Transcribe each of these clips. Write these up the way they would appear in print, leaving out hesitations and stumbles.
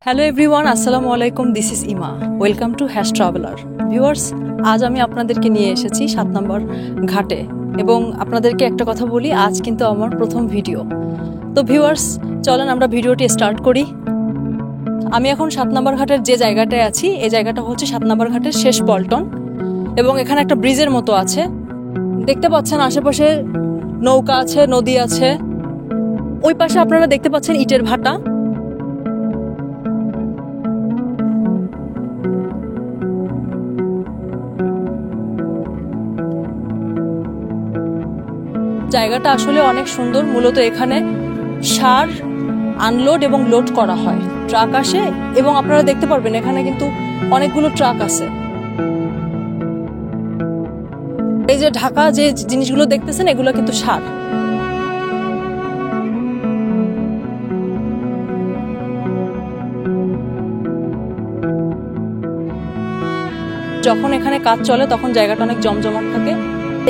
Hello everyone, আসসালামু আলাইকুম। This is ইমা। Welcome to hash traveller. Viewers, আজ আমি আপনাদেরকে নিয়ে এসেছি 7 নম্বর ঘাটে এবং আপনাদেরকে একটা কথা বলি, আজ কিন্তু আমার প্রথম ভিডিও। তো ভিউয়ার্স, চলেন আমরা ভিডিওটি স্টার্ট করি। আমি এখন 7 নম্বর ঘাটের যে জায়গাটায় আছি, এই জায়গাটা হচ্ছে 7 নম্বর ঘাটের শেষ পল্টন এবং এখানে একটা ব্রিজের মতো আছে। দেখতে পাচ্ছেন আশেপাশে নৌকা আছে, নদী আছে। ওই পাশে আপনারা দেখতে পাচ্ছেন ইটের ভাটা। জায়গাটা আসলে অনেক সুন্দর। মূলত এখানে সার আনলোড এবং লোড করা হয়, ট্রাক আসে এবং আপনারা দেখতে পারবেন এখানে কিন্তু অনেকগুলো ট্রাক আছে। এই যে ঢাকা যে জিনিসগুলো দেখতেছেন, এগুলো কিন্তু সার। যখন এখানে কাজ চলে তখন জায়গাটা অনেক জমজমাট থাকে।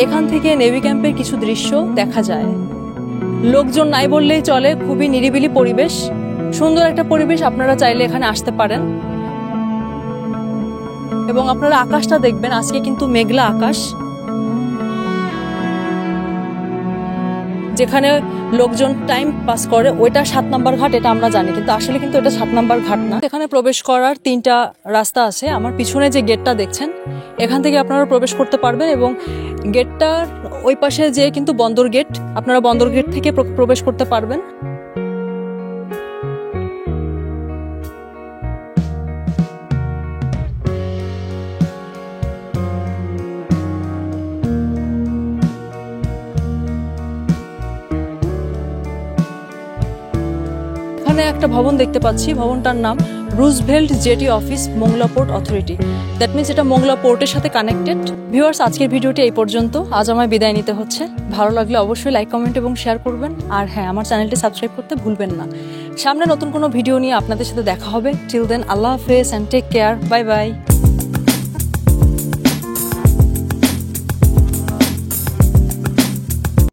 এখান থেকে নেভি ক্যাম্পের কিছু দৃশ্য দেখা যায়। লোকজন নাই বললেই চলে, খুবই নিরিবিলি পরিবেশ, সুন্দর একটা পরিবেশ। আপনারা চাইলে এখানে আসতে পারেন এবং আপনারা আকাশটা দেখবেন, আজকে কিন্তু মেঘলা আকাশ। যেখানে লোকজন টাইম পাস করে ওইটা 7 নম্বর ঘাট, এটা আমরা জানি, কিন্তু আসলে কিন্তু এটা 7 নম্বর ঘাট না। এখানে প্রবেশ করার 3টা রাস্তা আছে। আমার পিছনে যে গেটটা দেখছেন, এখান থেকে আপনারা প্রবেশ করতে পারবেন এবং গেটটার ওই পাশে যে কিন্তু বন্দর গেট, আপনারা বন্দর গেট থেকে প্রবেশ করতে পারবেন। এখানে একটা ভবন দেখতে পাচ্ছি, ভবনটার নাম Roosevelt jetty office, Mongla port authority. That means এটা মোংলা পোর্টের সাথে কানেক্টেড। ভিউয়ার্স, আজকের ভিডিওটি এই পর্যন্ত। আজ আমায় বিদায় নিতে হচ্ছে। ভালো লাগলে অবশ্যই লাইক, কমেন্ট এবং শেয়ার করবেন। আর হ্যাঁ, আমার চ্যানেলটি সাবস্ক্রাইব করতে ভুলবেন না। সামনে নতুন কোনো ভিডিও নিয়ে আপনাদের সাথে দেখা হবে। টিল দেন, আল্লাহ হাফেজ and take care. Bye by.